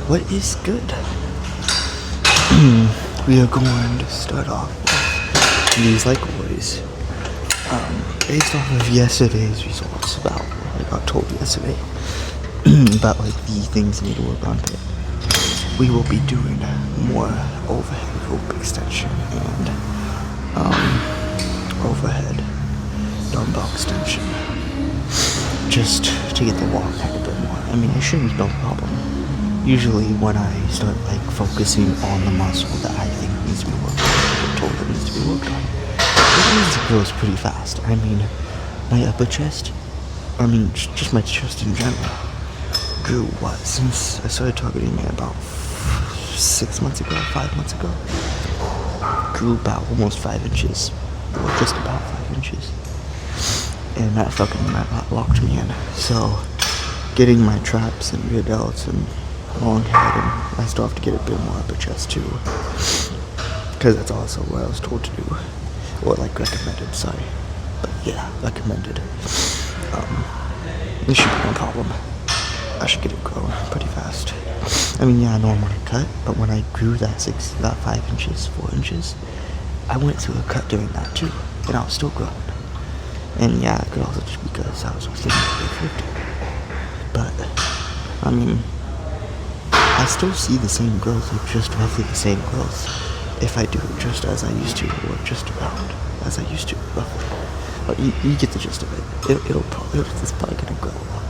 What is good? We are going to start off with these like always. Based off of yesterday's results about what I got told yesterday about like the things I need to work on today. We will be doing more overhead rope extension and overhead dumbbell extension. Just to get the walk back a bit more. I mean, it shouldn't be no problem. Usually when I start like focusing on the muscle that I think needs to be worked on, I'm told it needs to be worked on, it grows pretty fast. I mean, my upper chest, just my chest in general, grew since I started targeting it about 5 months ago, grew about almost 5 inches, or just about 5 inches, and that locked me in. So, getting my traps and rear delts and long head, and I still have to get a bit more upper chest too, because that's also what I was told to do, or like recommended, sorry, but yeah, recommended. This should be no problem. I should get it grown pretty fast. I mean, yeah, I know I'm on a cut, but when I grew that 5 inches, 4 inches, I went through a cut doing that too, and I was still growing. And yeah, it could also just be because I was getting to 50. But, I mean, I still see the same growth, like just roughly the same growth, if I do it just as I used to, or just about as I used to, roughly. But you get the gist of it. It's probably gonna grow a lot.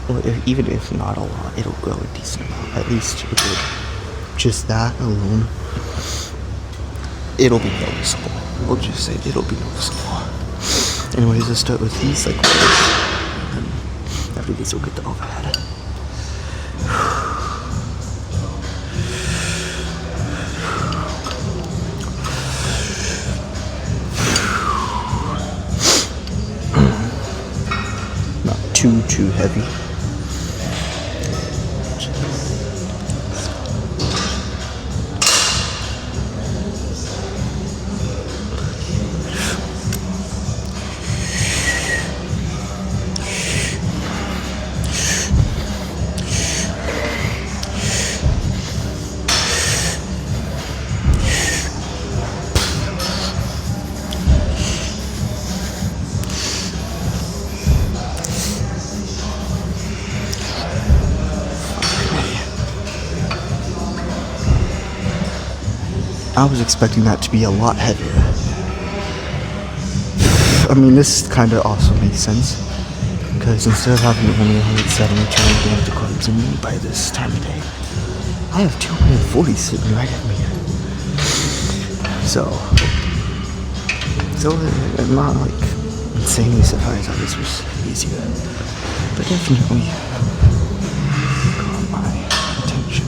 Or even if not a lot, it'll grow a decent amount. At least it would. Just that alone, it'll be noticeable. We'll just say it'll be noticeable. Anyways, let's start with these like and then after this we'll get the overhead. Not too heavy. I was expecting that to be a lot heavier. I mean, this kind of also makes sense, because instead of having only 170 grams of carbs in me by this time of day, I have 240 sitting right at me. So I'm not like insanely surprised how this was easier, but definitely caught my attention.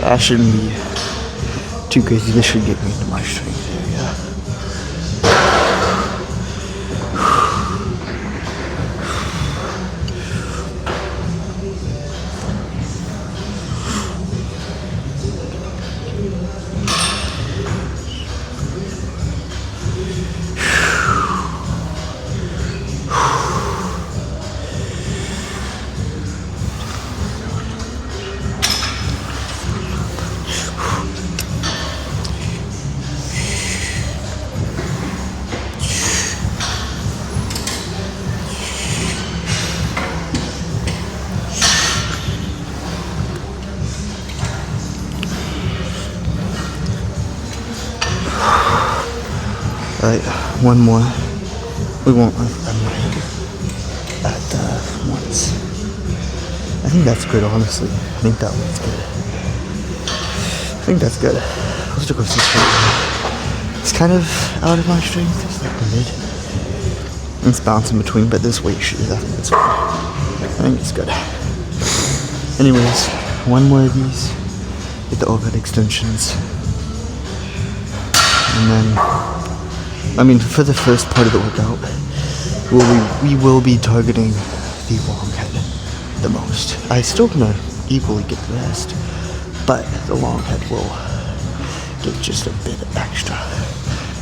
That shouldn't be too crazy. This should get me into my strength area. Alright, one more. We won't at once. I think that's good, honestly. I think that one's good. I think that's good. Let's go see strength. It's kind of out of my strength. It's like mid. It's bouncing between, but this weight shoot, I think it's fine. I think it's good. Anyways, one more of these. Get the overhead extensions. And then I mean, for the first part of the workout, we will be targeting the long head the most. I still gonna equally get the rest, but the long head will get just a bit extra.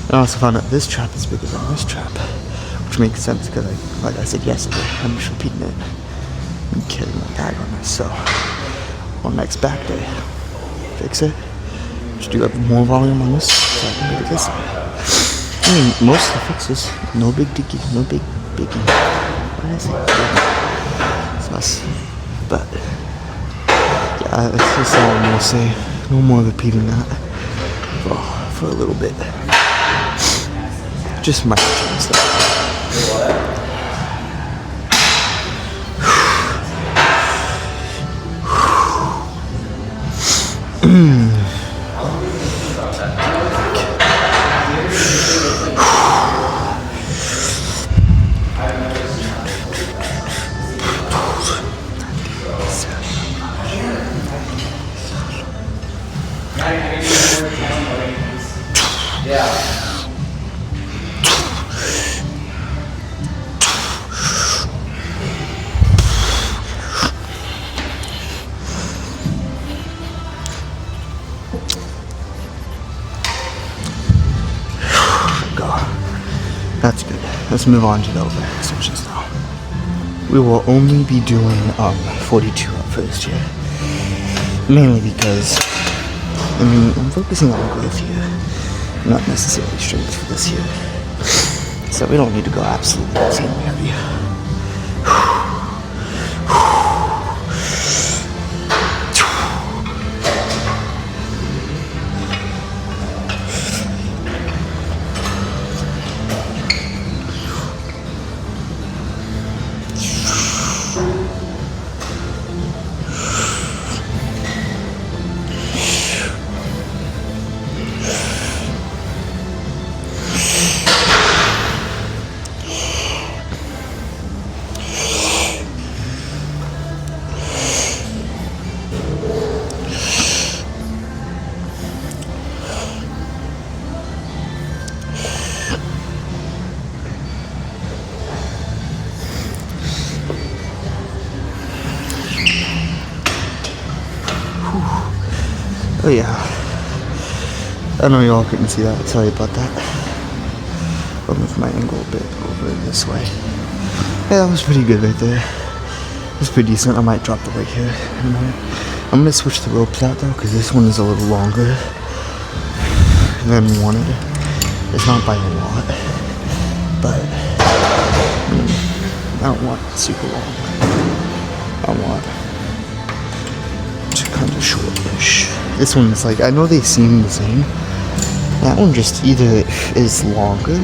And I also found out this trap is bigger than this trap, which makes sense because, like I said yesterday, I'm just repeating it and carrying my bag on this. So on next back day, fix it. Just do more volume on this so I can do this. I mean, most of the fixes, no big dicky, no big biggie. What did I say? It's less, but yeah, that's just all I'm gonna say. No more repeating that for a little bit. Just my stuff. That's good. Let's move on to the overhead extensions now. We will only be doing 42 at first here. Mainly because, I mean, I'm focusing on growth here, not necessarily strength for this here. So we don't need to go absolutely insanely heavy. Oh yeah, I know y'all couldn't see that, sorry about that. I'll move my angle a bit over this way. Yeah, that was pretty good right there. It was pretty decent. I might drop the weight here in a minute. I'm gonna switch the ropes out though, because this one is a little longer than wanted. It's not by a lot, but I don't want super long. I want kind of short-ish. This one's like, I know they seem the same. That one just either is longer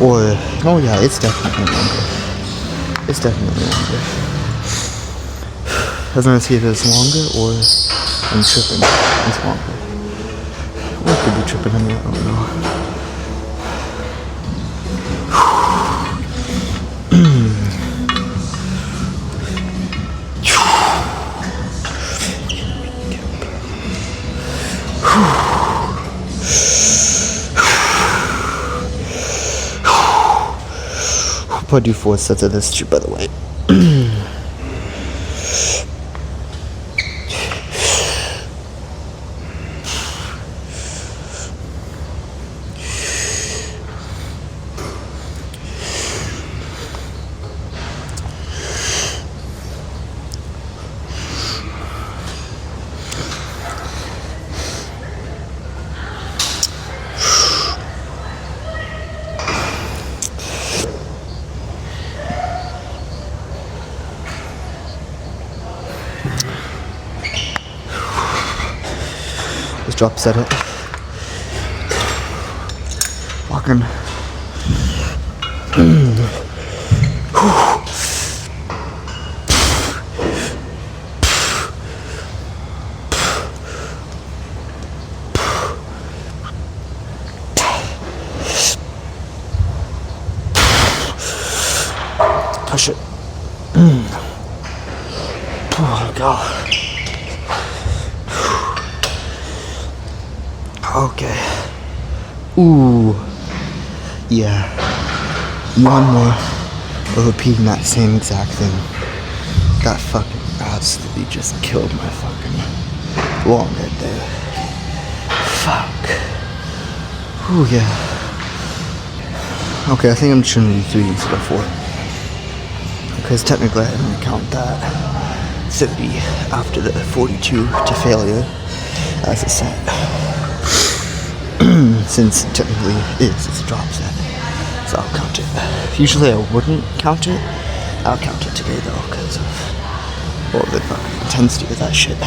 or, oh yeah, it's definitely longer. It's definitely longer. I was gonna see if it's longer or I'm tripping. It's longer. Or I could be tripping in there, I don't know. I'll do 4 sets of this too, by the way. Let's drop set it. Walking. Push it. Oh god. Okay. Ooh. Yeah. One more of repeating that same exact thing. That fucking absolutely just killed my fucking long head there. Fuck. Ooh, yeah. Okay, I think I'm just gonna do 3 instead of 4. Because technically I didn't count that 30 after the 42 to failure as a set. Since technically it's a drop set. So I'll count it. Usually I wouldn't count it. I'll count it today though, because of the fucking intensity of that shit.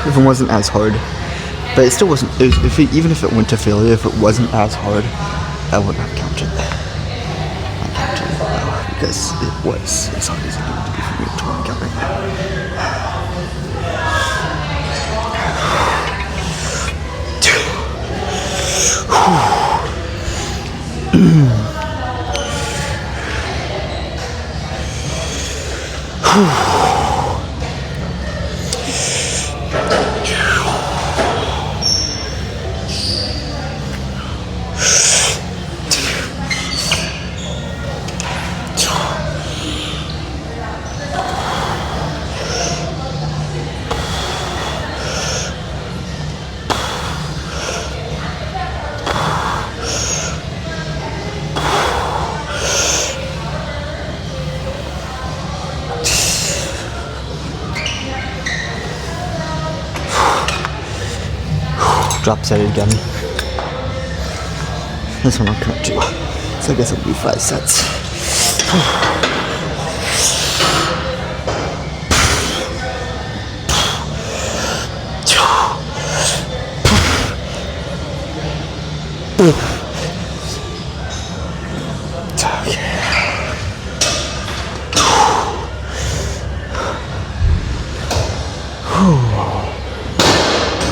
If it wasn't as hard, but it still wasn't. Even if it went to failure, if it wasn't as hard, I wouldn't have counted. I counted it though, because it was as hard as it needed to be for me to work out right Drop set it again. This one I'll count 2. So I guess it'll be 5 sets.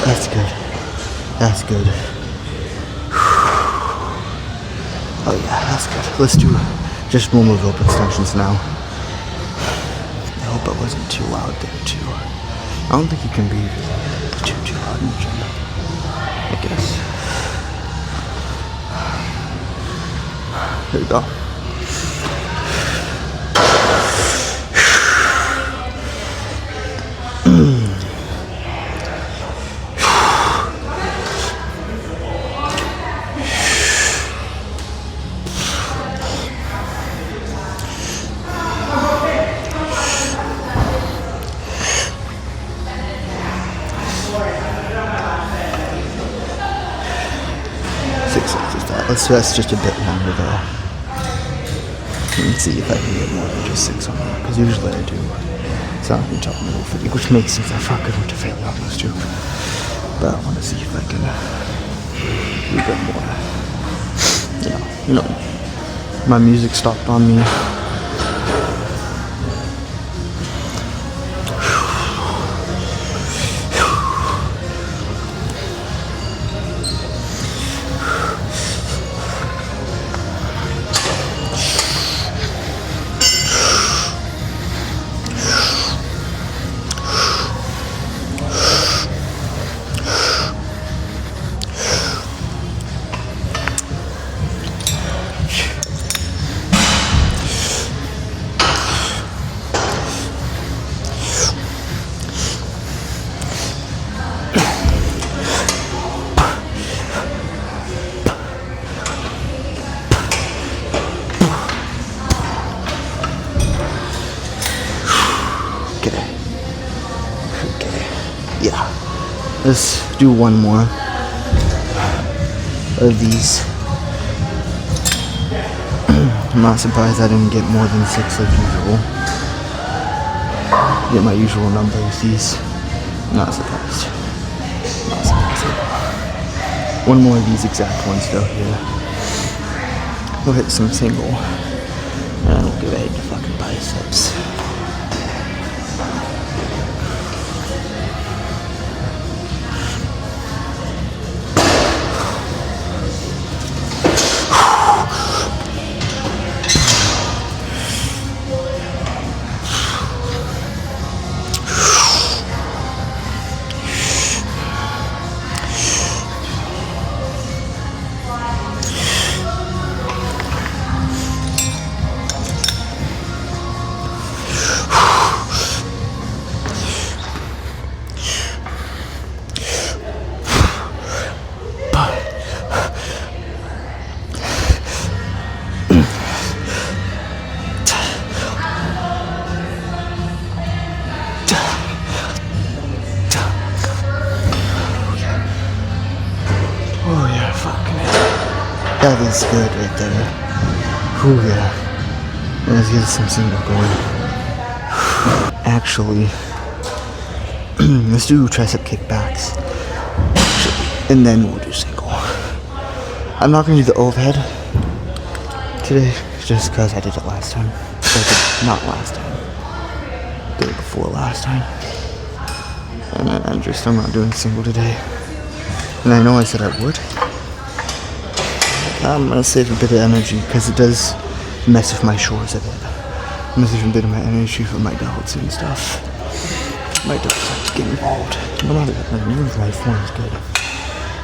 That's good. That's good. Oh yeah, that's good. Let's do just normal rope extensions now. I hope I wasn't too loud there too. I don't think you can be too loud in the gym, I guess. There we go. That's just a bit longer though. Let's see if I can get more than just 6 on there, because usually I do. So I can top middle 50, which makes sense. I fucking went to failure on those 2. But I want to see if I can do a bit more. You know, my music stopped on me. Yeah, let's do one more of these. I'm not surprised I didn't get more than 6 as usual. Get my usual number with these. Not surprised. Not surprised at all. One more of these exact ones though here. We'll hit some single. And we'll get ready to fucking biceps. That is good right there. Whew, yeah. Let's get some single going. Actually, let's do tricep kickbacks. And then we'll do single. I'm not gonna do the overhead today, just because I did it last time. Not last time. Did it before last time. And then I'm not doing single today. And I know I said I would. I'm gonna save a bit of energy because it does mess with my shoulders a bit. I'm gonna save a bit of my energy for my delts and stuff. My delts have to get involved. Well, not that my right form is good.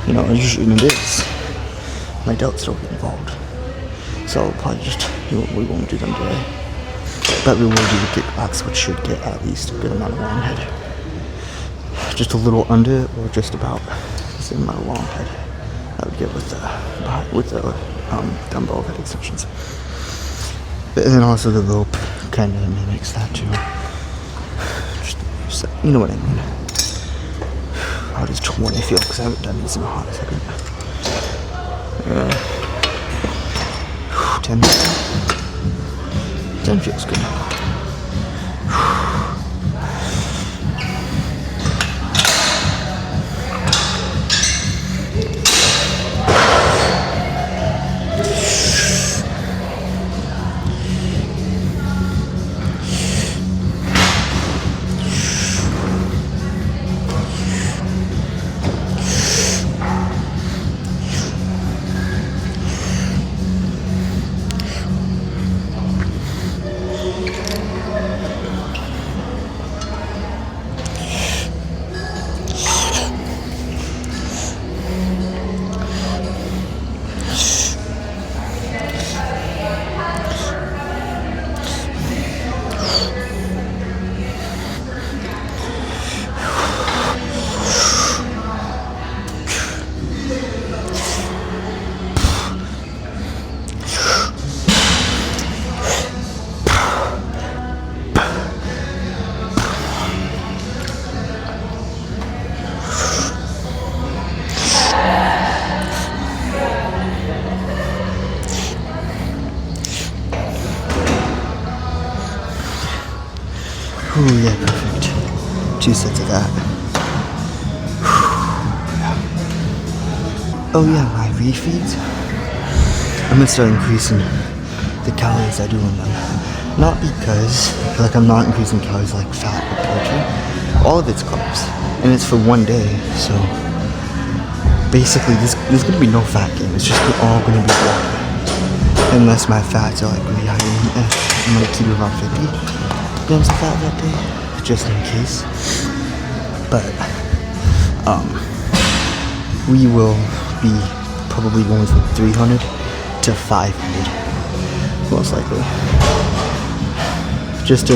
You know, usually it is. My delts don't get involved. So I'll probably just, we won't do them today. But we will do the kickbacks, which should get at least a good amount of long head. Just a little under, or just about the same amount of long head I would get with the dumbbell head extensions. But then also the rope kind of mimics that too. Just, you know what I mean. How does 20 feel? Because I haven't done these in a hot second. 10. 10 feels good. Ooh, yeah, perfect. 2 sets of that. Oh yeah, my refeeds. I'm gonna start increasing the calories I do in them. Not because, I'm not increasing calories like fat or protein. All of it's carbs. And it's for one day, so basically there's gonna be no fat gain. It's just all gonna be water. Unless my fats are like really high. I'm gonna keep it around 50 grams of fat that day, just in case. But we will be probably going from 300 to 500, most likely. Just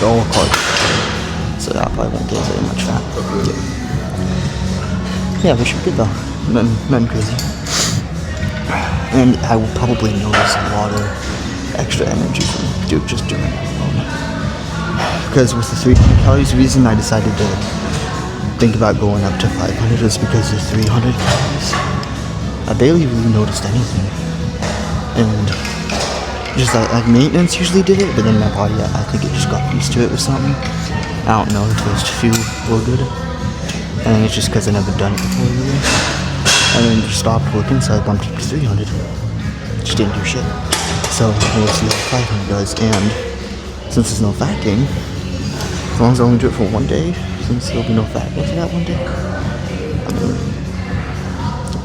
all carbs. So that probably won't get very much fat. Yeah, we should be good though. Nothing crazy. And I will probably notice a lot of extra energy from just doing it alone. Because with the 300 calories, the reason I decided to think about going up to 500 is because of 300 calories. I barely really noticed anything. And just like maintenance usually did it, but then my body, I think it just got used to it or something. I don't know, it just feel real good. And it's just because I never done it before really. And then it just stopped working, so I bumped it to 300. Just didn't do shit. So we'll see how 500 does. And since there's no fat gain, as long as I only do it for one day, since there'll be no fat gain for that one day,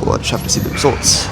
we'll just have to see the results.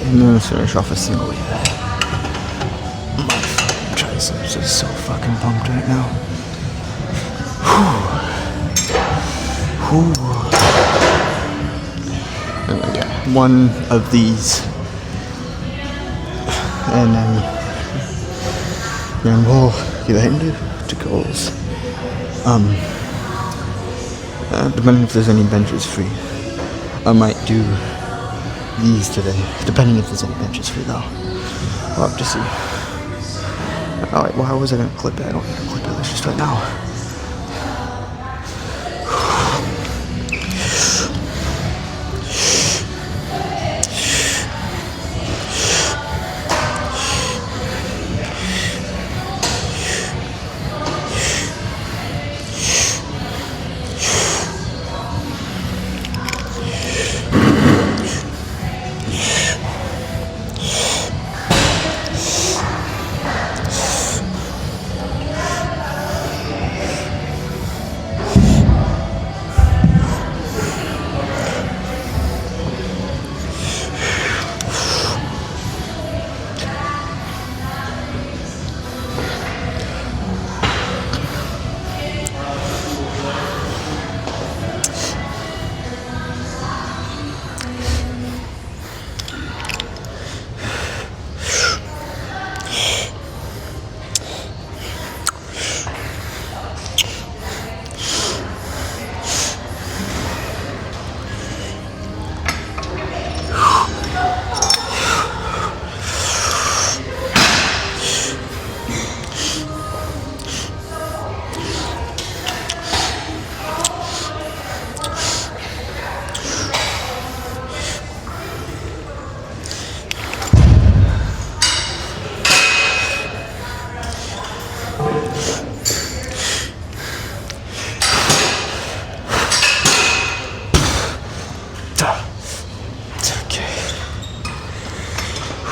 And then let's finish off a single here. My fucking triceps are so fucking pumped right now. Whew. And then, yeah, one of these. And then we'll get into goals. Depending if there's any benches free, I might do these today. Depending if there's any benches free, though, we'll have to see. Alright, why was I gonna clip it? I don't need to clip it. Let's just do it now.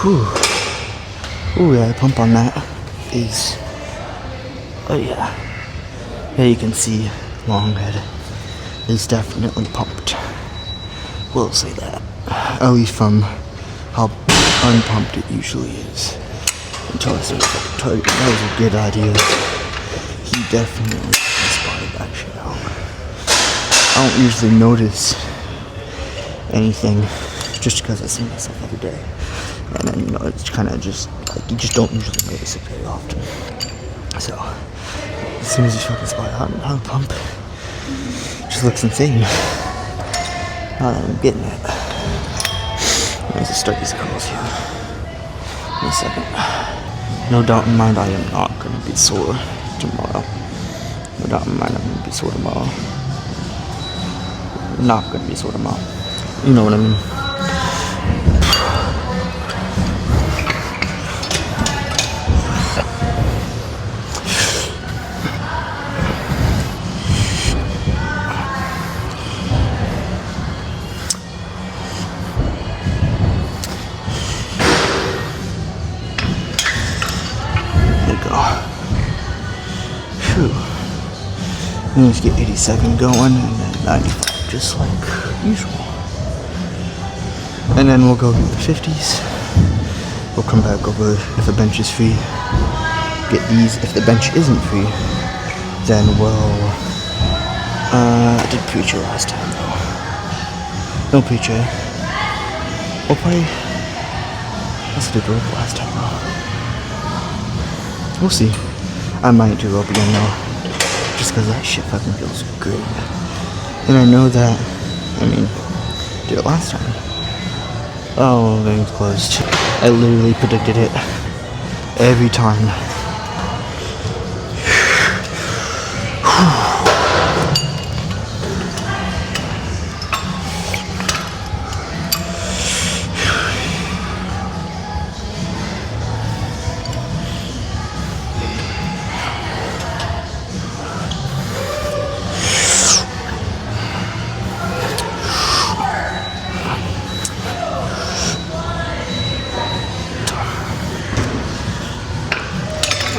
Whew. Ooh, yeah, the pump on that is, oh yeah. Yeah, you can see long head is definitely pumped. We'll say that. At least from how unpumped it usually is. Until I started fucking targeting. That was a good idea. He definitely spotted that shit out. I don't usually notice anything just because I see myself every day. And then, you know, it's kind of just, like, you just don't usually notice it very often. So, as soon as you fucking spot out and how pump, it just looks insane. Now that I'm getting it. Let's just start these curls here. In a second. No doubt in mind, I am not going to be sore tomorrow. No doubt in mind, I'm going to be sore tomorrow. Not going to be sore tomorrow. You know what I mean? Let's get 87 going and then 95 just like usual. And then we'll go get the 50s. We'll come back over if the bench is free. Get these. If the bench isn't free, then we'll I did preacher last time though. No preacher. We'll play. Let's do rope last time though. We'll see. I might do rope again though. Just because that shit fucking feels good. And I know that, I mean, did it last time. Oh, game's closed. I literally predicted it every time.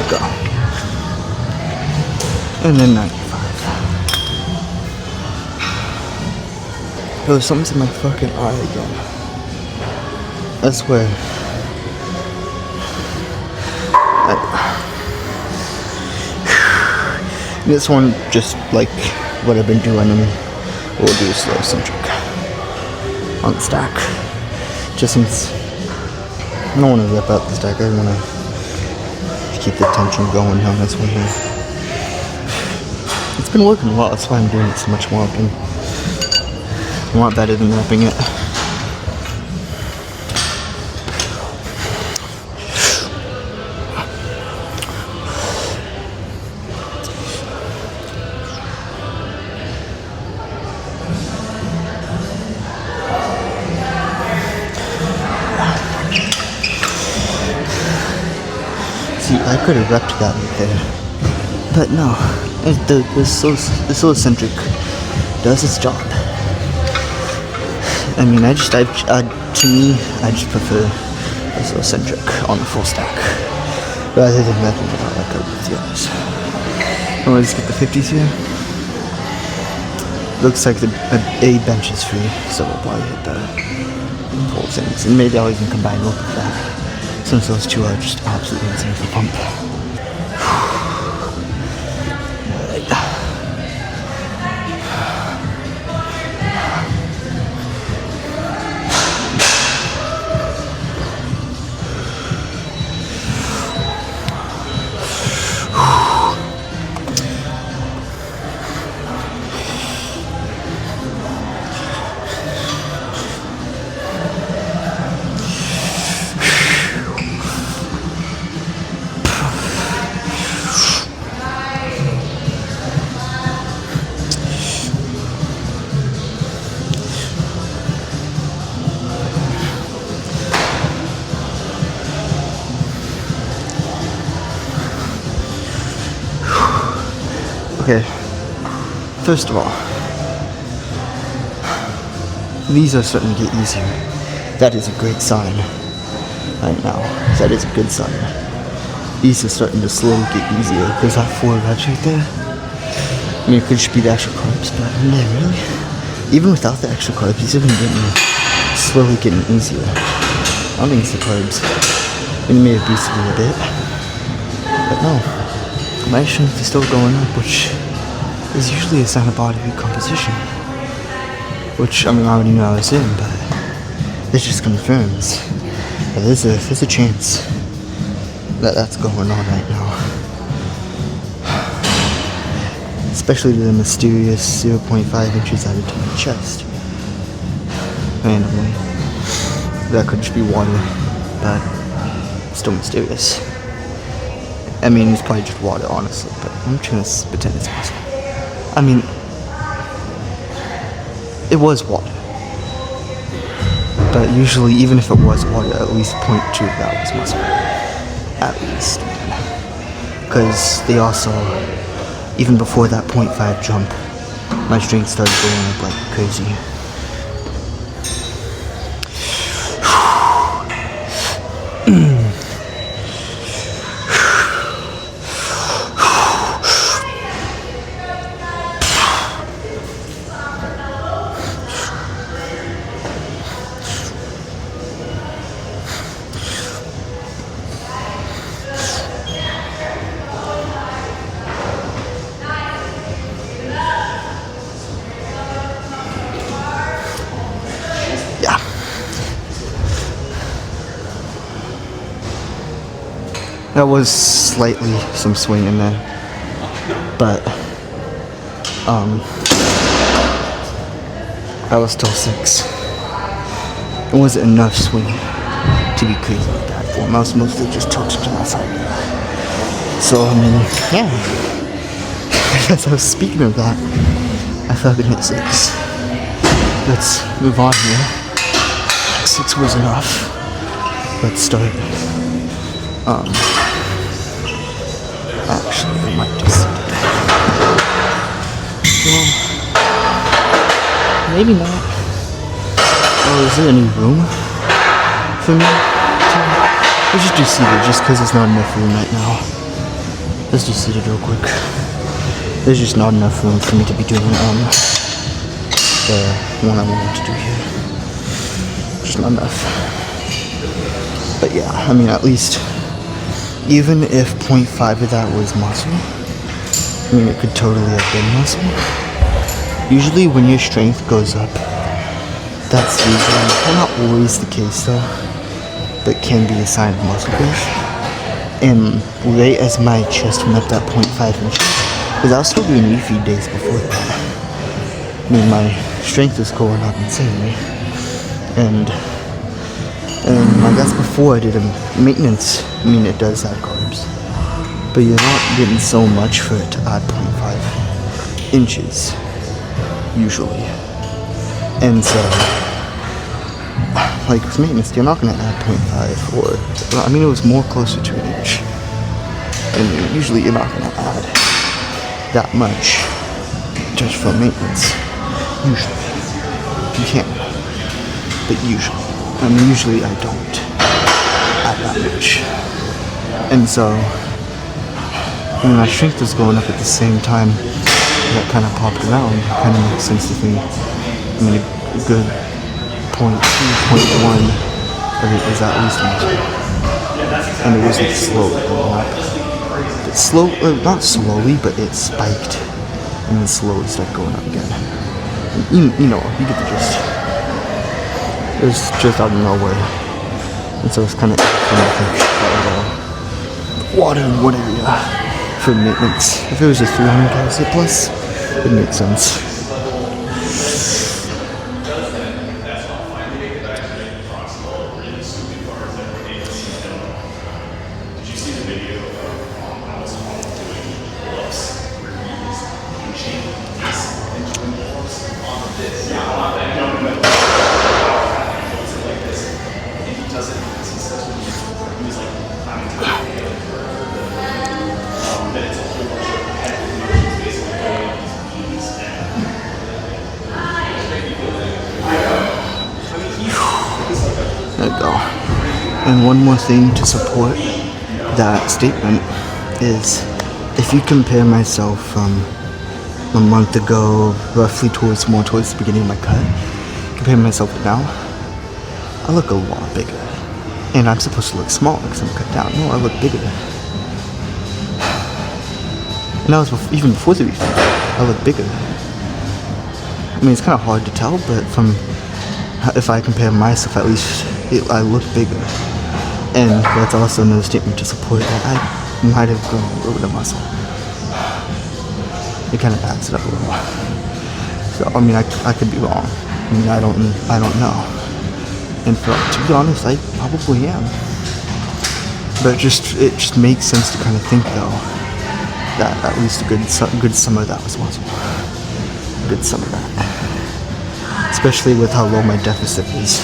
Go. And then 95. There was something in my fucking eye again. That's where this one, just like what I've been doing, and we'll do slow centric on the stack. Just since I don't want to rip out the stack, I want to keep the tension going on this one here. It's been working well, that's why I'm doing it so much more often. A lot better than ripping it. See, I could have repped that right there, but no, the slow centric does its job. I mean, to me, I just prefer the slow centric on the full stack rather than repping it out like I would with the others. I'm gonna just get the 50s here. Looks like the A bench is free, so we'll probably hit the full things, and maybe I'll even combine both of that, since those two are just absolutely insane for pump. Okay, first of all, these are starting to get easier. That is a great sign right now. That is a good sign. These are starting to slowly get easier. There's that 4 reps right there. I mean, it could just be the extra carbs, but man, really? Even without the extra carbs, these have been slowly getting easier. I don't think it's the carbs. It may have boosted it a bit, but no. My strength is still going up, which is usually a sign of body weight composition. Which, I mean, I already knew I was in, but this just confirms that there's a chance that that's going on right now. Especially the mysterious 0.5 inches added to my chest. Randomly. That could just be water, but still mysterious. I mean, it's probably just water, honestly, but I'm trying to pretend it's muscle. I mean, it was water. But usually, even if it was water, at least 0.2 of that was muscle. At least. Because they also, even before that 0.5 jump, my strength started going up like crazy. Yeah. That was slightly some swing in there, but I was still 6. It wasn't enough swing to be crazy like that for him. I was mostly just tilted to my side. So I mean, yeah. As I was speaking of that, I fucking hit 6. Let's move on here. 6 was enough. Let's start. Actually, I might just. Well, maybe not. Oh, is there any room for me? Let's just do seated, just because there's not enough room right now. Let's do seated real quick. There's just not enough room for me to be doing the one I wanted to do here. Just not enough. But yeah, I mean, at least, even if 0.5 of that was muscle, I mean, it could totally have been muscle. Usually when your strength goes up, that's usually, well, not always the case though, but can be a sign of muscle growth. And right as my chest went up that 0.5 inches, because I was still doing refeed days before that. I mean, my strength was going up insanely. And I guess before I did a maintenance, I mean, it does add carbs. But you're not getting so much for it to add 0.5 inches, usually. And so, like with maintenance, you're not going to add 0.5 or, I mean, it was more closer to an inch. And usually you're not going to add that much just for maintenance. Usually. You can. But usually. I mean, usually I don't add that much. And so, when my strength was going up at the same time that kind of popped around, it kind of makes sense to think, I mean, a good 0.2, 0.1 of it is at least muscle. And it wasn't slowly going up. It's slow, not slowly, but it spiked and then slowly started going up again. You know, you get the gist. It was just out of nowhere. And so it's kind of water in one area for maintenance. If it was just 300 calories plus, it makes sense. There you go. And one more thing to support that statement is, if you compare myself from a month ago, roughly towards the beginning of my cut, compare myself to now, I look a lot bigger. And I'm supposed to look small because I'm cut down. No, I look bigger. And that was even before the refeed, I look bigger. I mean, it's kind of hard to tell, but if I compare myself, at least I look bigger. And that's also another statement to support that I might have grown a little bit of muscle. It kind of backs it up a little. So I mean, I could be wrong. I mean, I don't know. And to be honest, I probably am. But it just makes sense to kind of think though that at least a good sum of that was muscle. A good sum of that. Especially with how low my deficit is.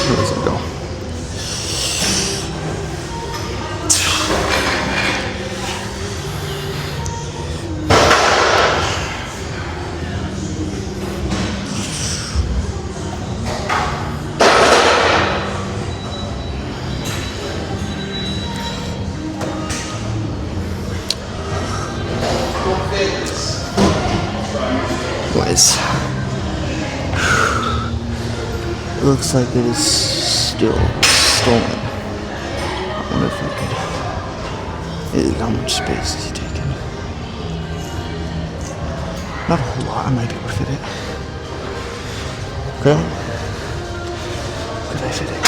Where does it go? Anyways, it looks like it is still stolen. I wonder if I could. How much space is he taking? Not a whole lot. I might be able to fit it. Okay. Could I fit it?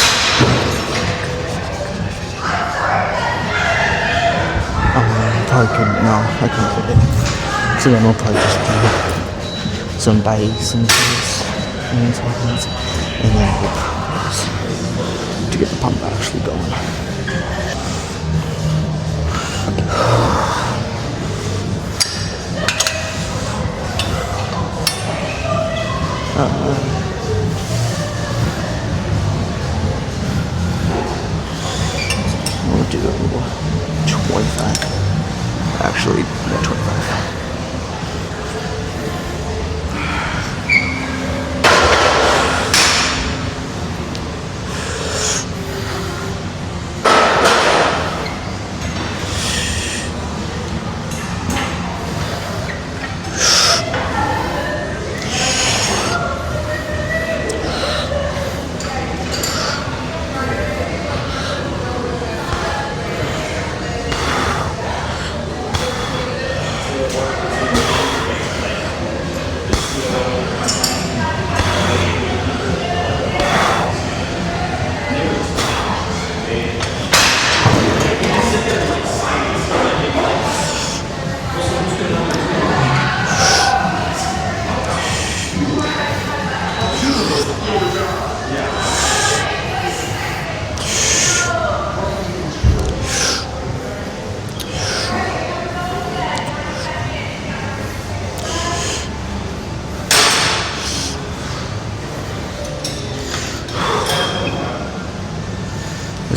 I probably couldn't. No, I couldn't fit it. So then I'll probably just do some bikes and things and then to get the pump actually going. We'll do 25. Actually, no, 25.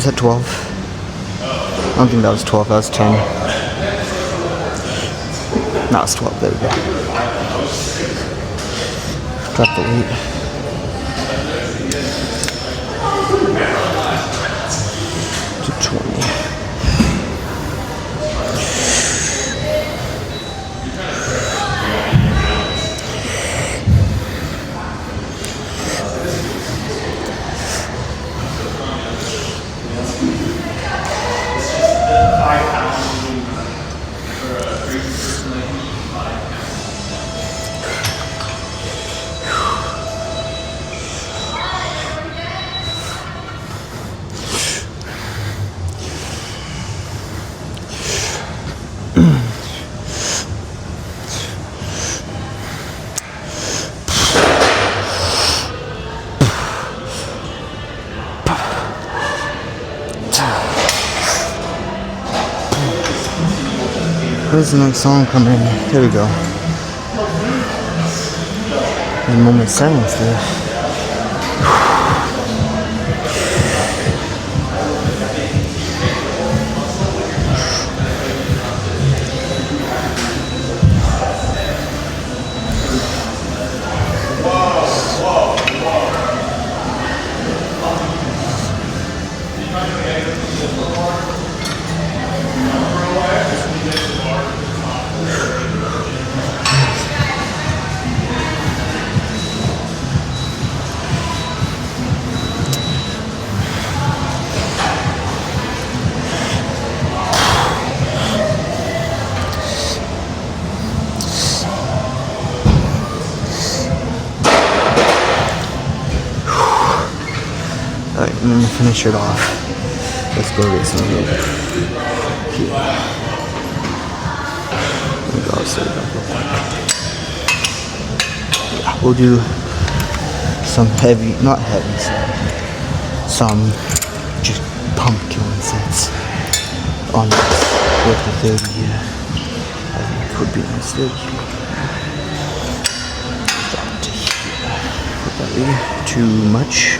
Was that 12? I don't think that was 12, that was 10. No, it's 12, there we go. Drop the weight. To 20. Where's the next song coming? Here we go. A moment's silence there. Alright, I'm gonna finish it off. Let's go get some milk. Yeah. Let me go outside real quick. Yeah, we'll do some heavy, not heavy, some just pump killing sets on with the 30. I think it could be a mistake. Drop it to here. Put that in. Too much.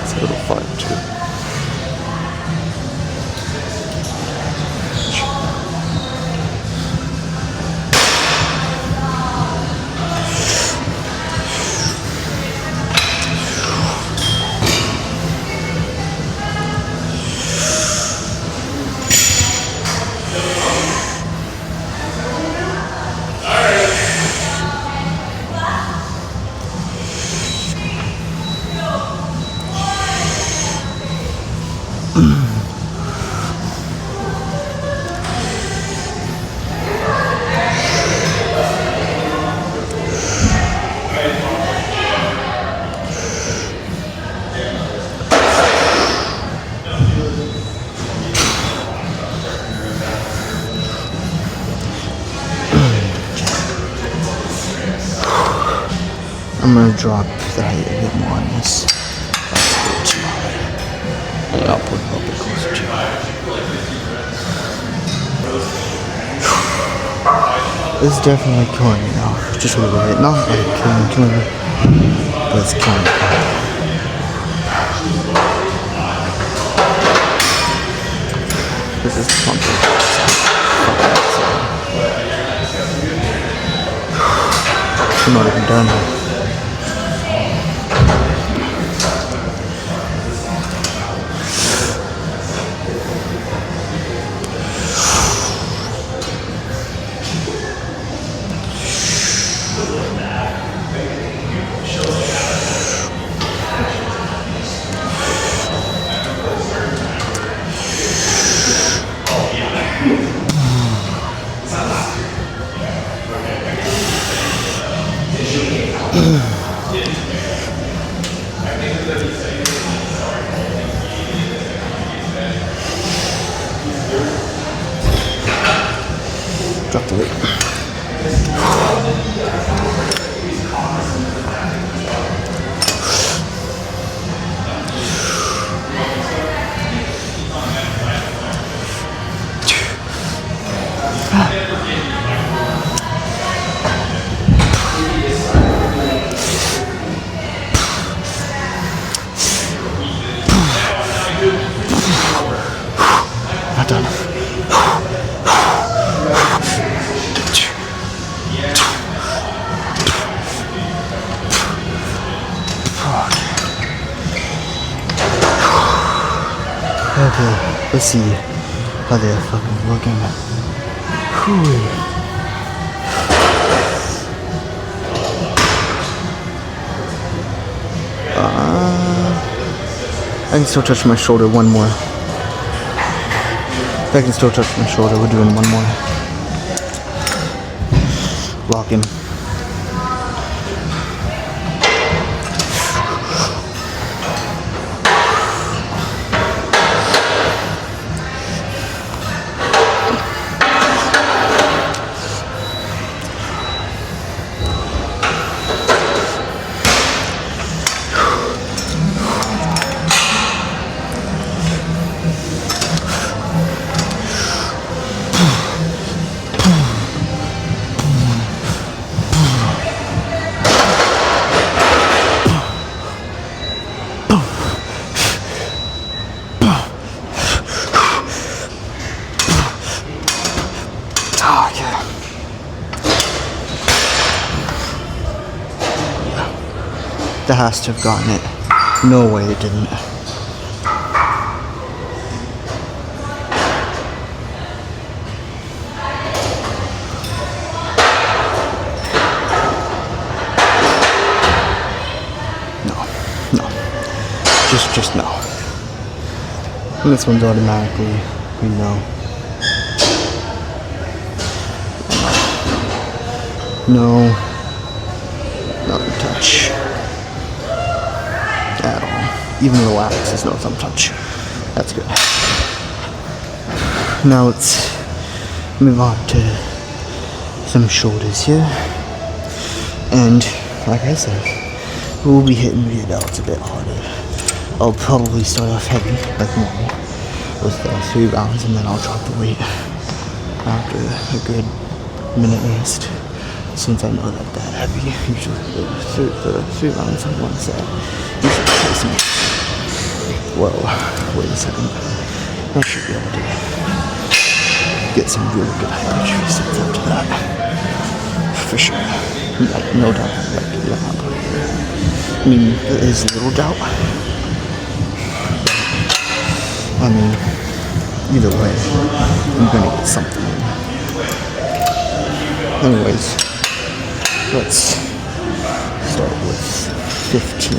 It's a little fun too. I'm gonna drop the height a bit more on this. That's a bit too high. Yeah, I'll put it a little bit closer to it. It's definitely killing me now. Just a little bit. Not like killing me. But it's killing me. This is pumping. I'm not even done. Drop the weight. Not done. Okay, let's see how they're fucking looking. Whew. I can still touch my shoulder one more. If I can still touch my shoulder, we're doing one more. Lock him. Oh, yeah. That has to have gotten it. No way it didn't. No. Just no. And this one's automatically, we know. No touch at all. Even the wax is no thumb touch. That's good. Now let's move on to some shoulders here. And like I said, we'll be hitting the delts a bit harder. I'll probably start off heavy, like normal, with 3 rounds, and then I'll drop the weight after a good minute rest. Since I know that heavy, usually the 3 rounds on one set usually takes me. Whoa, wait a second. I should be able to get some really good hypertrophy sets after that. For sure. No doubt. I mean, there is little doubt. I mean, either way, I'm gonna get something. Anyways. Let's start with 15.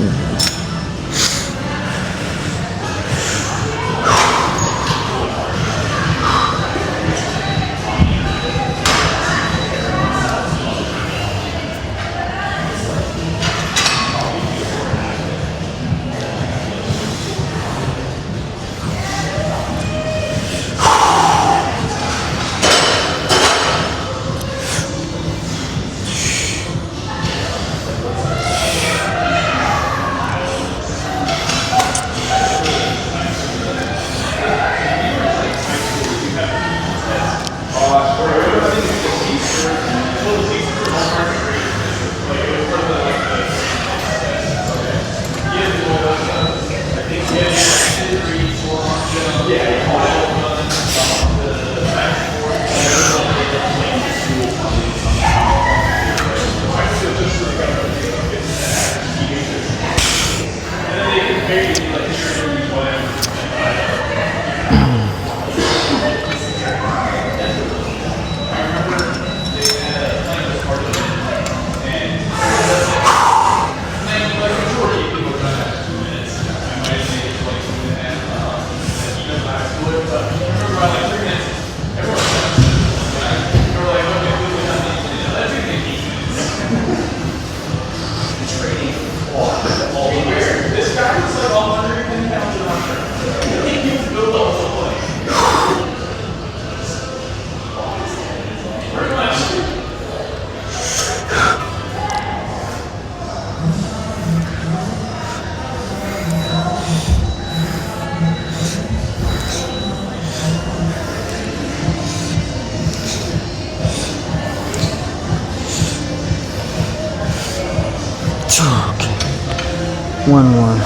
One more.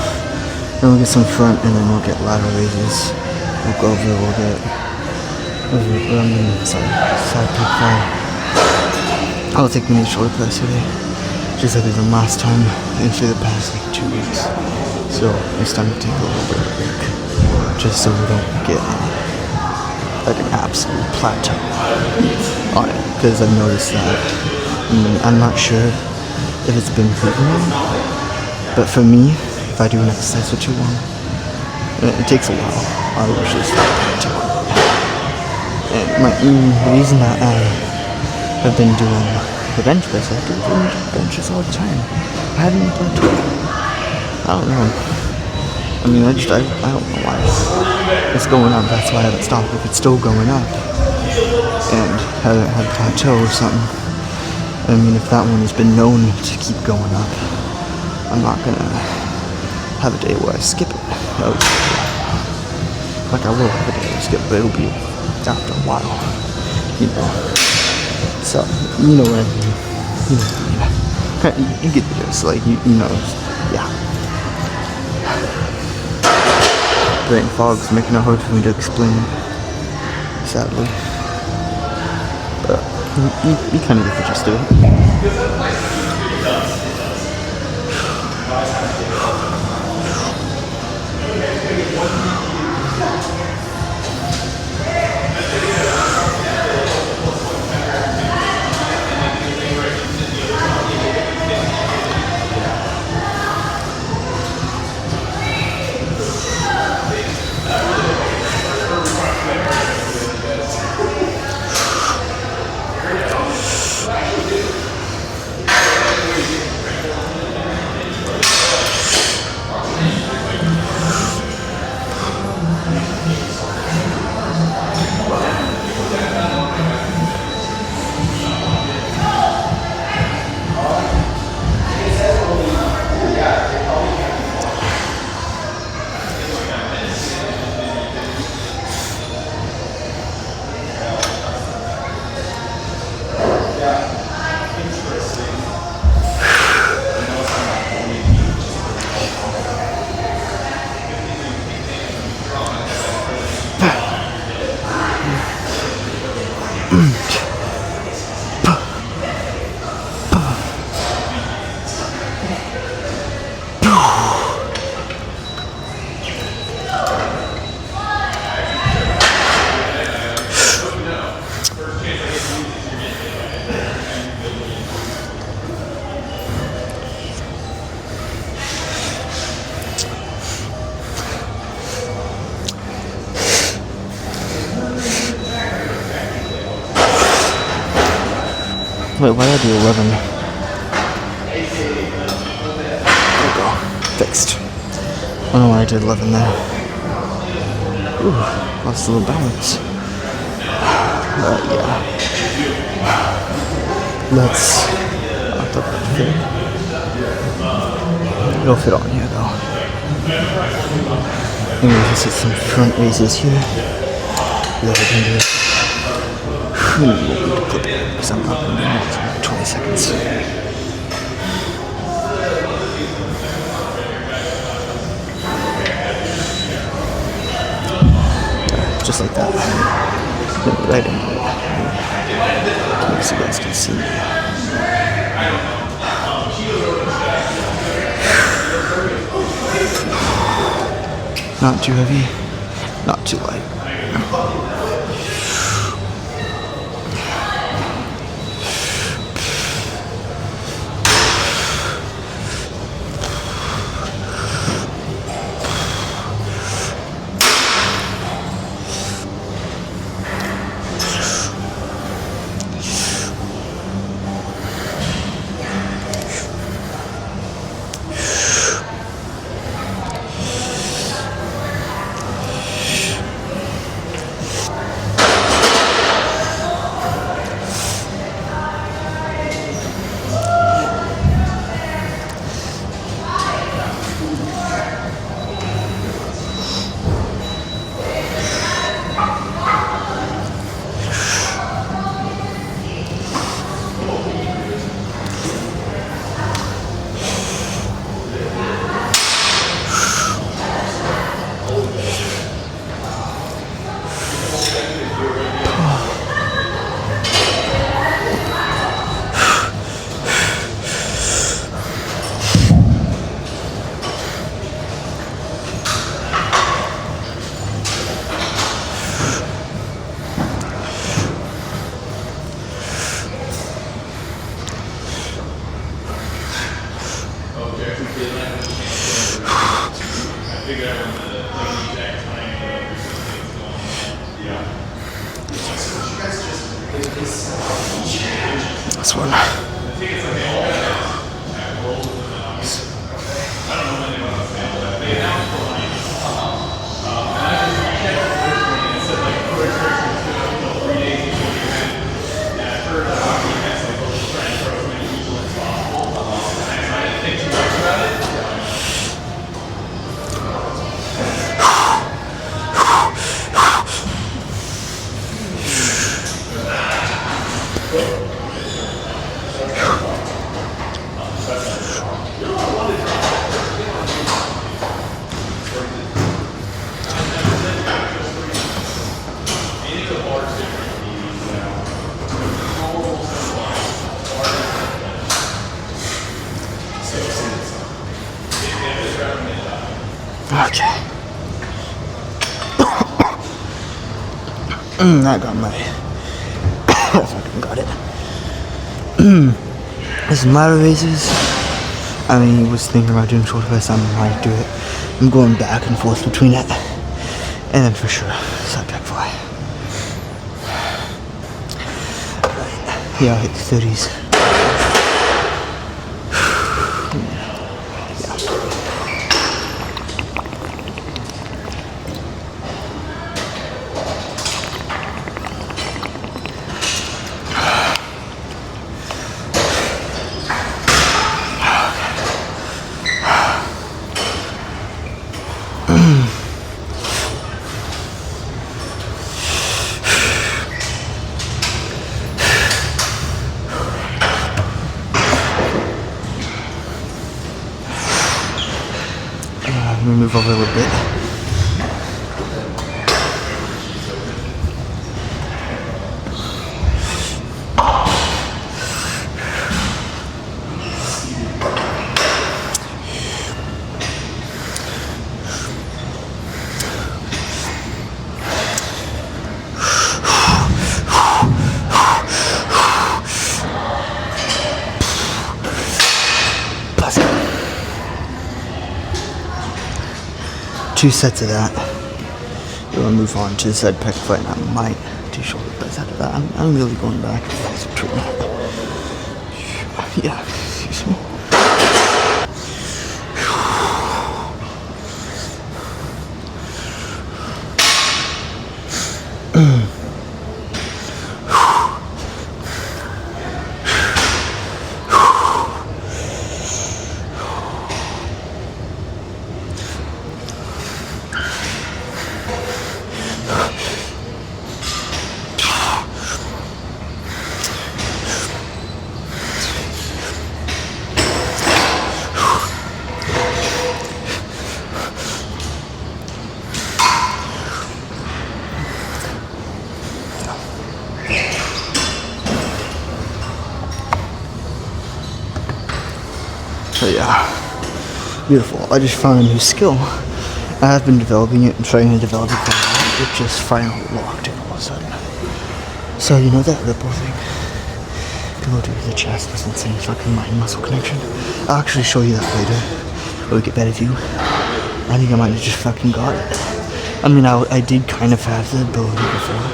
Then we'll get some front and then we'll get lateral raises. We'll go over a little bit. Sorry, side pick fire. I'll take mini short class today. Just like I did last time and for the past like 2 weeks. So it's time to take a little bit of a break. Just so we don't get like an absolute plateau on it. Because I've noticed that. I'm not sure if it's been proven wrong. But for me, if I do an exercise for too long, it takes a while. I usually start plateauing. And the reason that I have been doing the bench press, I've been doing benches all the time. I haven't plateaued. I don't know. I mean, I don't know why. It's going up, that's why I haven't stopped. If it's still going up and hasn't had a plateau or something, I mean, if that one has been known to keep going up, I'm not gonna have a day where I skip it. Oh, like I will have a day where I skip it, but it'll be after a while, you know. So, you know what I mean. You know what I mean. You get this, like, you know, yeah. Brain fog's making it hard for me to explain, sadly. But you kind of get the gist of it. Wait, why did I do 11? There we go. Fixed. I don't know why I did 11 there. Ooh, lost a little balance. But yeah. Let's not the fit. It'll fit on here though. Anyway, let's hit some front raises here. That I can do. Because I'm not going to do more than 20 seconds. Just like that. Right in there. So you guys can see. Not too heavy, not too light. This one. Okay. I got my. I fucking got it. There's ladder raises. I mean, was thinking about doing shoulder press. I might do it. I'm going back and forth between it, and then for sure side back fly. Yeah, I'll hit the 30s. Let me move over a little bit. Plus it. 2 sets of that. We'll move on to the side pec flight, and I might do shoulder press after that. I'm really going back to the between. Yeah, excuse me. So yeah, beautiful. I just found a new skill. I have been developing it and trying to develop it for a while. It just finally locked in all of a sudden. So you know that ripple thing? Go to the chest with insane fucking mind muscle connection. I'll actually show you that later when we get better view. I think I might have just fucking got it. I mean, I did kind of have the ability before,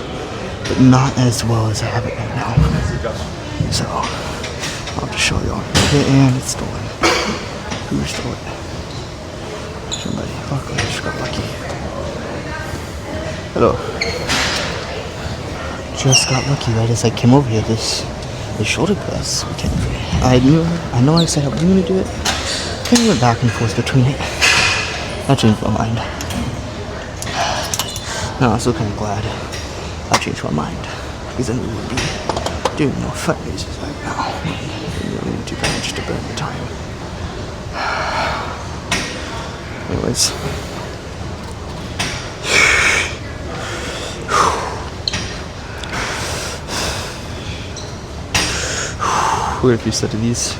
but not as well as I have it right now. So I'll just show you all. And it's stolen. Who stole it? Somebody. Luckily, I just got lucky. Hello. Just got lucky right as I came over here. This shoulder press. I know I said I wasn't going to do it. And I went back and forth between it. I changed my mind. No, I'm still kind of glad I changed my mind. Because then we would be doing more fundraisers right now. And really too bad just to burn the time. Anyways. We're a few set of these.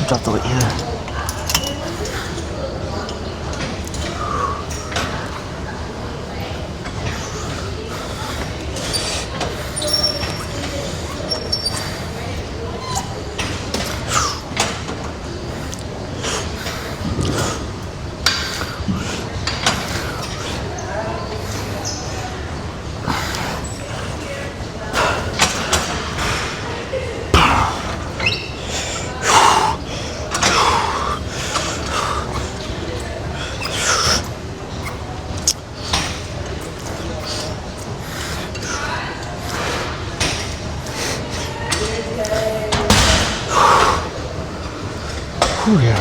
drop the weight here. Oh yeah.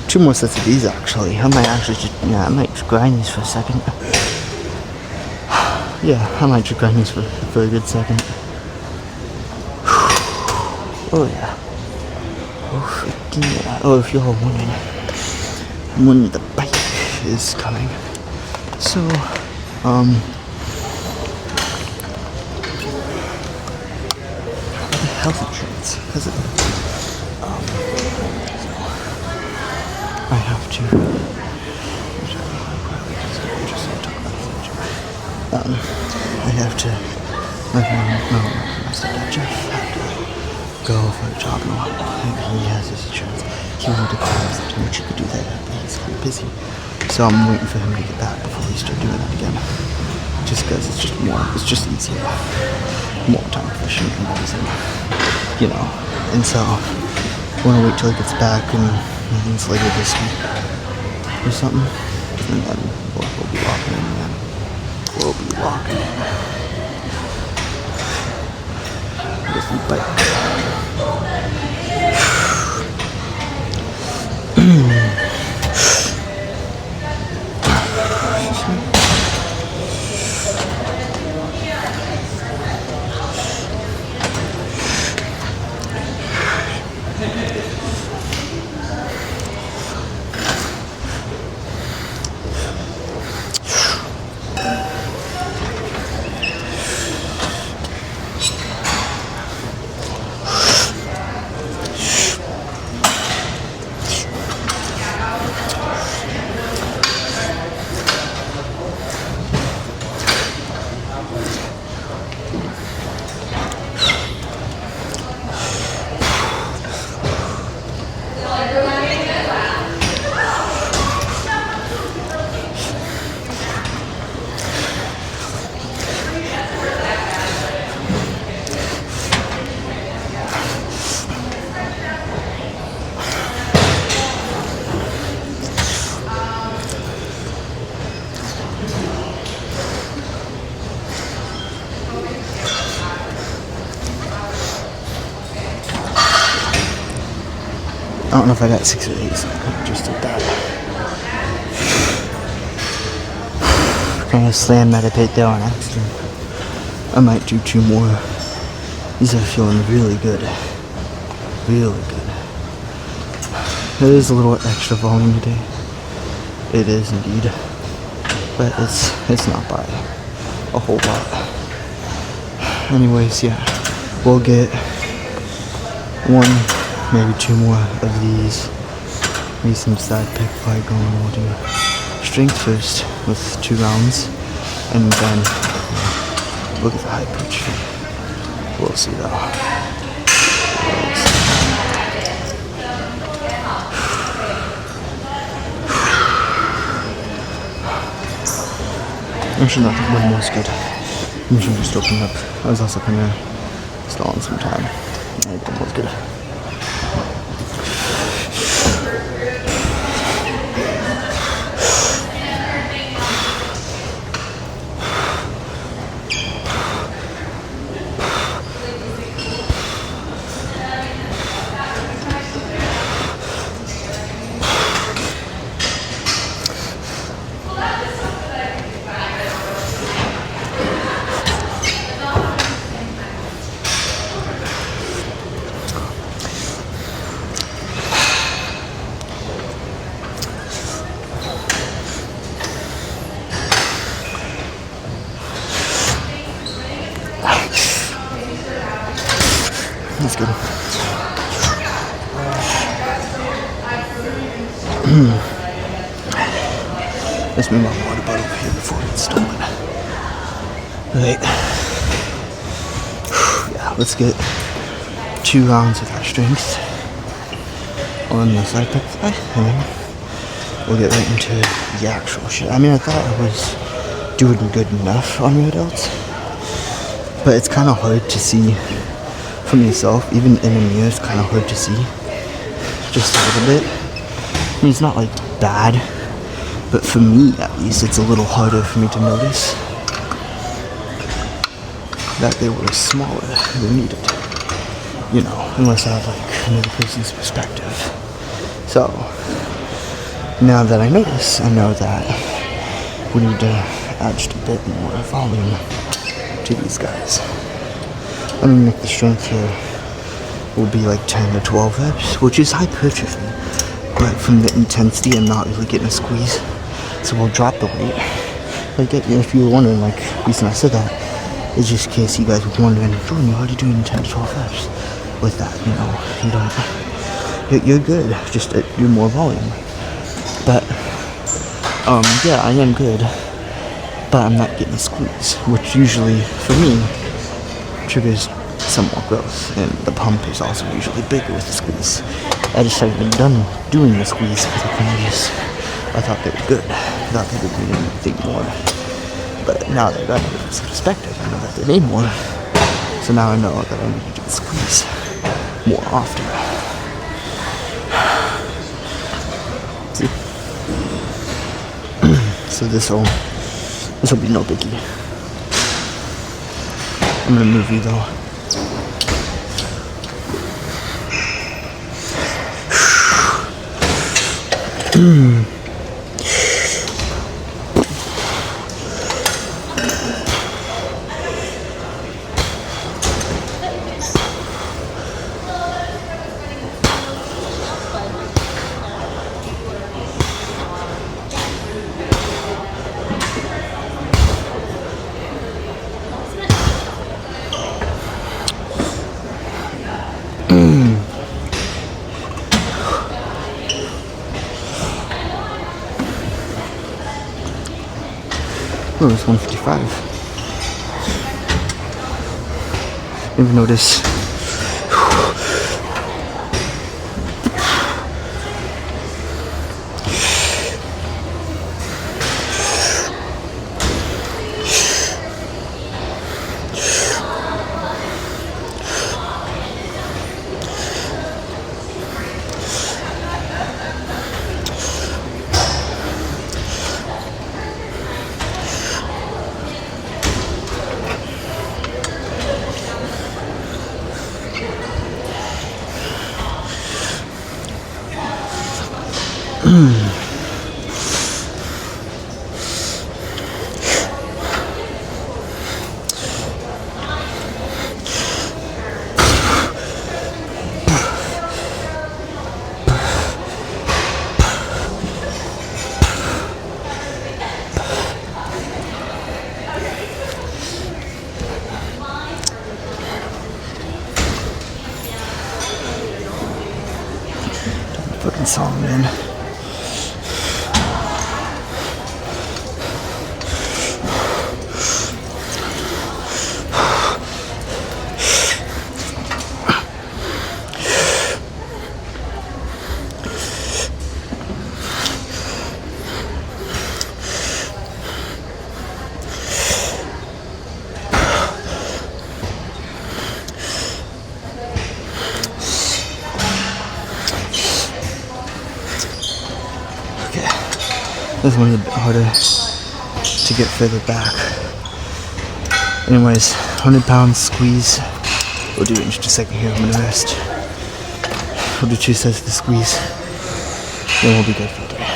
2 more sets of these actually. I might actually I might just grind these for a second. Yeah, I might just grind these for a good second. Oh yeah. Oh freaking yeah. Oh, if you're wondering when the bike is coming. So, the health insurance, because I have to. I have to. My stepdad Jeff had to go for a job in a while. He has his insurance. He wanted to call me something which he could do that, but he's kind of busy. So I'm waiting for him to get back before we start doing that again. Just because it's just more. It's just easier. More time efficient and everything. You know. And so I want to wait till he gets back and it's later this week or something, and then we'll be walking in, man. We'll be walking in with the bike. I don't know if I got 6 or 8, so I kind of just did that. Kind of slam meditate there on accident. I might do 2 more. These are feeling really good. Really good. It is a little extra volume today. It is indeed. But it's not by a whole lot. Anyways, yeah. We'll get 1, maybe 2 more of these. Maybe some side pick fight going. We'll do strength first with 2 rounds, and then look at the hypertrophy. We'll see though. Actually, not the one was good. I should just open up. I was also kind of stalling some time. That one was good. Let's move my water bottle here before it's stolen. Alright. Yeah, let's get 2 rounds of our strength on the side pick fly, and then we'll get right into the actual shit. I mean, I thought I was doing good enough on red outs, but it's kind of hard to see from yourself. Even in a mirror, it's kind of hard to see just a little bit. I mean, it's not like bad, but for me at least, it's a little harder for me to notice that they were smaller than needed, you know, unless I have like another person's perspective. So now that I notice, I know that we need to add just a bit more volume to these guys. I mean, like the strength here will be like 10 to 12 reps, which is hypertrophy, but from the intensity, I'm not really getting a squeeze, so we'll drop the weight. Like, if you were wondering, like, the reason I said that is just in case you guys were wondering, Jordan, you're already doing 10 to 12 reps with that, you know, you don't, you're good, just do more volume. But, yeah, I am good, but I'm not getting a squeeze, which usually, for me, triggers some more growth, and the pump is also usually bigger with the squeeze. I just haven't been done doing the squeeze because I thought they were good. I thought they would need anything more. But now that I got it perspective, I know that they need more. So now I know that I need to do the squeeze more often. See? So this will be no biggie. I'm gonna move you though. Oh, it's 155. Never noticed. Fucking song, man. This one's a bit harder to get further back. Anyways, 100 pounds squeeze. We'll do it in just a second here. I'm gonna rest. We'll do 2 sets of the squeeze. Then we'll be good for the day.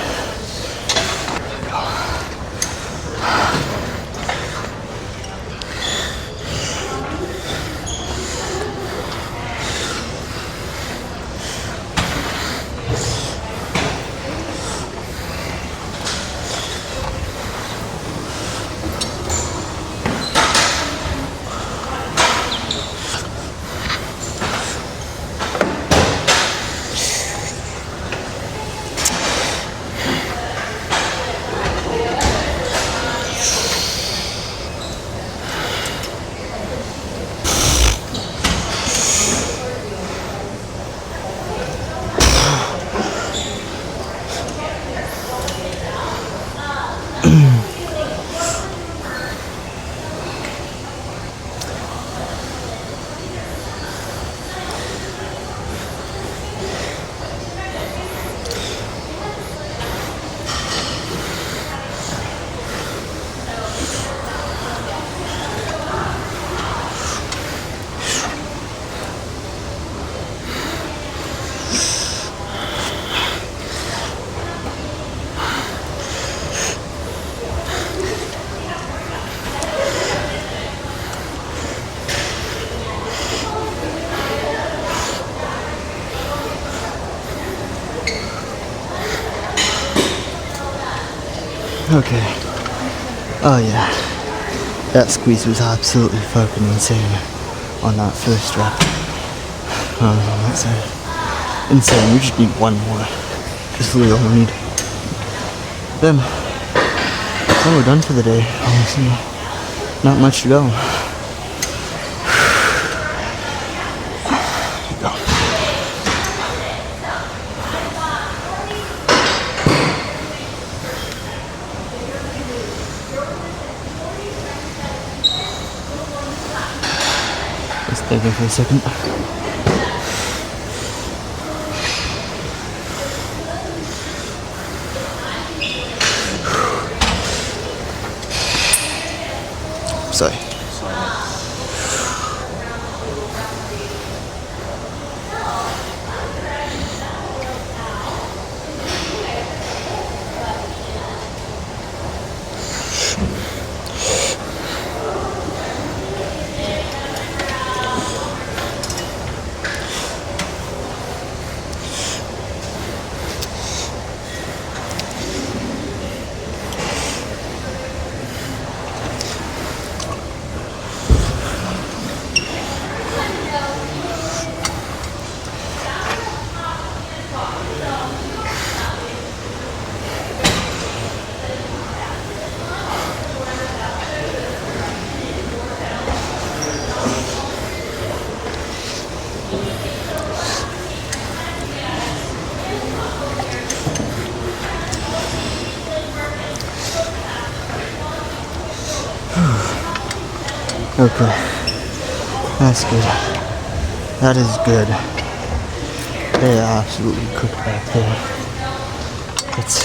Okay. Oh yeah. That squeeze was absolutely fucking insane on that first rep. Oh, that's insane. We just need one more. Just really all we need. Then we're done for the day, honestly. Not much to go. Just thinking for a second. Sorry. Okay. That's good. That is good. They are absolutely cooked back there. Let's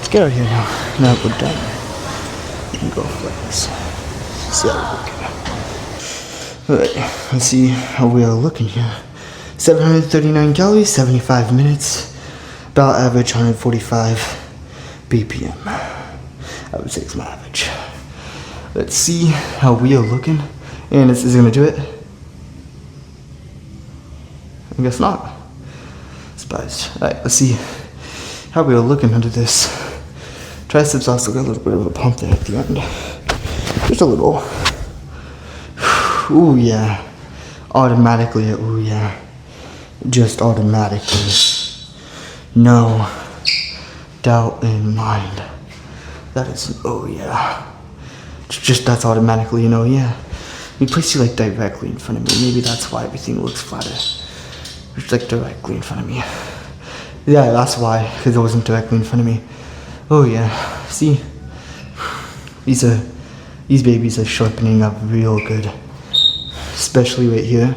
get out of here now. Now we're done. We can go for this. See how we're looking. Alright, let's see how we are looking here. 739 calories, 75 minutes. About average 145 BPM. I would say it's my average. Let's see how we are looking. And is it gonna do it? I guess not. Surprised. Alright, let's see how we are looking under this. Triceps also got a little bit of a pump there at the end. Just a little. Ooh yeah. Automatically, ooh yeah. Just automatically. No doubt in mind. That is, oh yeah. Just that's automatically, you know, yeah. We place you like directly in front of me. Maybe that's why everything looks flatter. It's like directly in front of me. Yeah, that's why, because it wasn't directly in front of me. Oh yeah, see? These babies are sharpening up real good. Especially right here.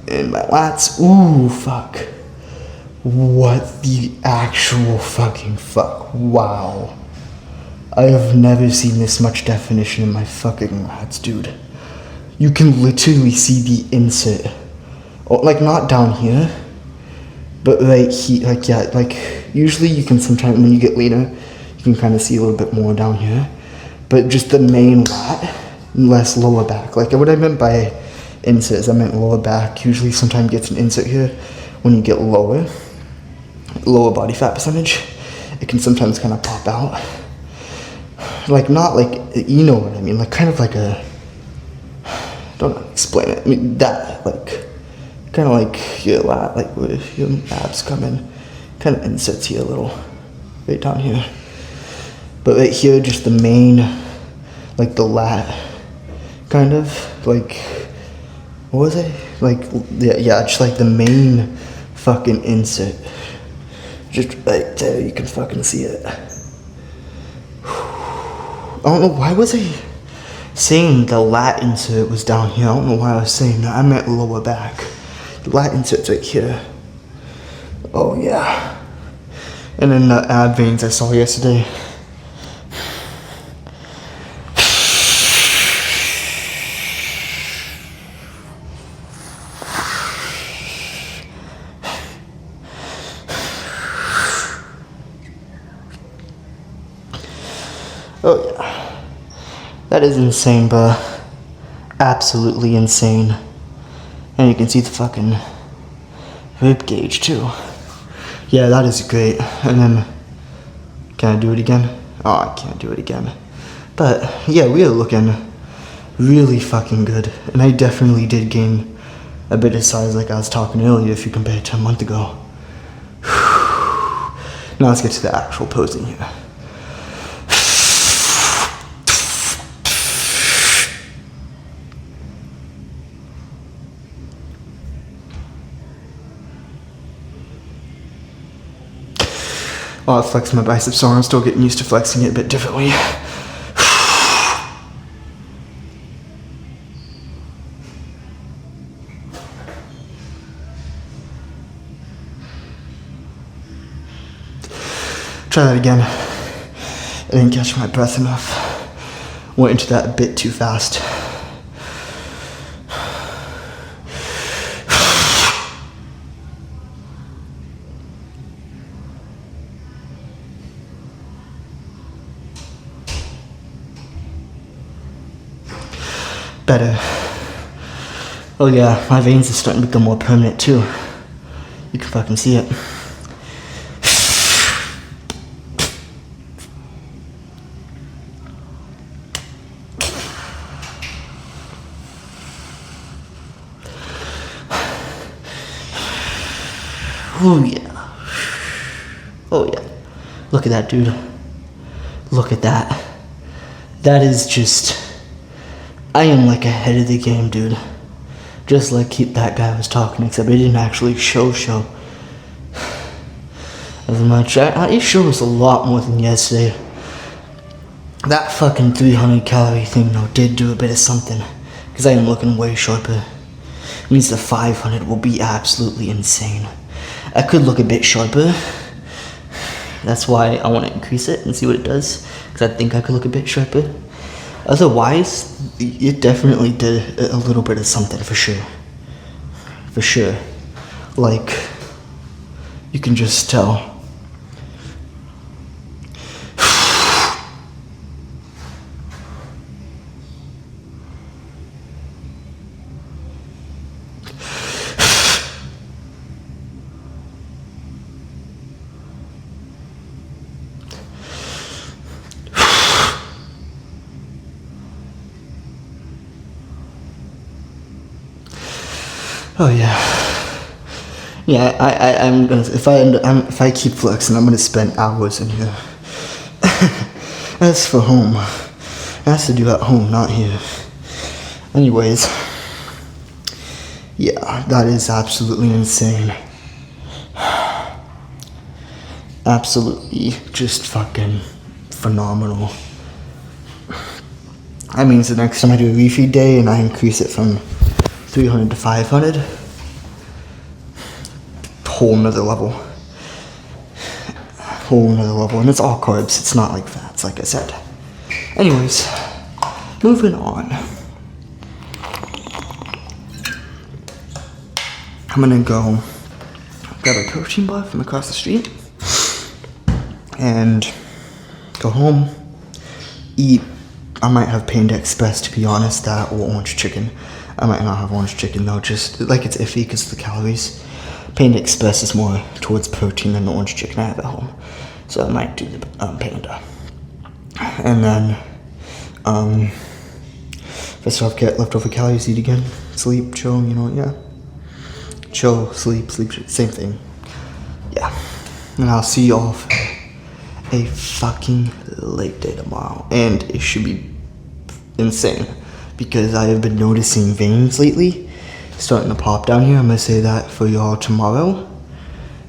And my lats, ooh, fuck. What the actual fucking fuck, wow. I have never seen this much definition in my fucking lats, dude. You can literally see the insert. Oh, like not down here, but right here, like yeah, like usually you can sometimes when you get leaner, you can kind of see a little bit more down here. But just the main lat, less lower back. Like what I meant by inserts, I meant lower back. Usually sometimes gets an insert here when you get lower body fat percentage. It can sometimes kind of pop out. Like not like, you know what I mean, like kind of like a, don't know, explain it. I mean that, like, kind of like your lat, like where your abs come in, kind of inserts here a little, right down here. But right here, just the main, like the lat, kind of, like, what was it? Like, yeah, just like the main fucking insert. Just right there, you can fucking see it. I don't know, why was I saying the lat insert was down here? I don't know why I was saying that. I meant lower back. The lat insert's right here. Oh yeah. And then the ab veins I saw yesterday. Oh yeah. That is insane, bruh. Absolutely insane. And you can see the fucking rib gauge too. Yeah, that is great. And then, can I do it again? Oh, I can't do it again. But yeah, we are looking really fucking good. And I definitely did gain a bit of size like I was talking earlier if you compare it to a month ago. Now let's get to the actual posing here. Oh, I flexed my biceps, so I'm still getting used to flexing it a bit differently. Try that again. I didn't catch my breath enough. Went into that a bit too fast. Better. Oh yeah, my veins are starting to become more permanent too. You can fucking see it. Oh yeah. Oh yeah. Look at that, dude. Look at that. That is just... I am like ahead of the game, dude. Just like that guy was talking, except he didn't actually show as much. He showed us a lot more than yesterday. That fucking 300 calorie thing though did do a bit of something, because I am looking way sharper. It means the 500 will be absolutely insane. I could look a bit sharper. That's why I want to increase it and see what it does, because I think I could look a bit sharper. Otherwise, it definitely did a little bit of something for sure. For sure. Like, you can just tell. Oh yeah, yeah. I'm gonna if I keep flexing, I'm gonna spend hours in here. That's for home. That's to do at home, not here. Anyways, yeah, that is absolutely insane. Absolutely, just fucking phenomenal. That means the next time I do a refeed day and I increase it from 300 to 500, whole nother level, and it's all carbs, it's not like fats, like I said. Anyways, moving on. I'm gonna go grab a protein bar from across the street and go home, eat. I might have Panda Express, to be honest, that or orange chicken. I might not have orange chicken though, just like it's iffy because of the calories. Panda Express is more towards protein than the orange chicken I have at home, so I might do the Panda. And then, if I still have leftover calories, eat again, sleep, chill, yeah. Chill, sleep, same thing. Yeah. And I'll see y'all for a fucking late day tomorrow, and it should be insane. Because I have been noticing veins lately starting to pop down here. I'm gonna say that for y'all tomorrow.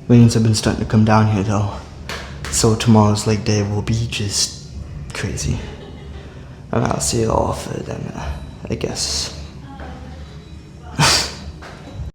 Veins have been starting to come down here though. So tomorrow's leg day will be just crazy. And I'll see y'all for then, I guess.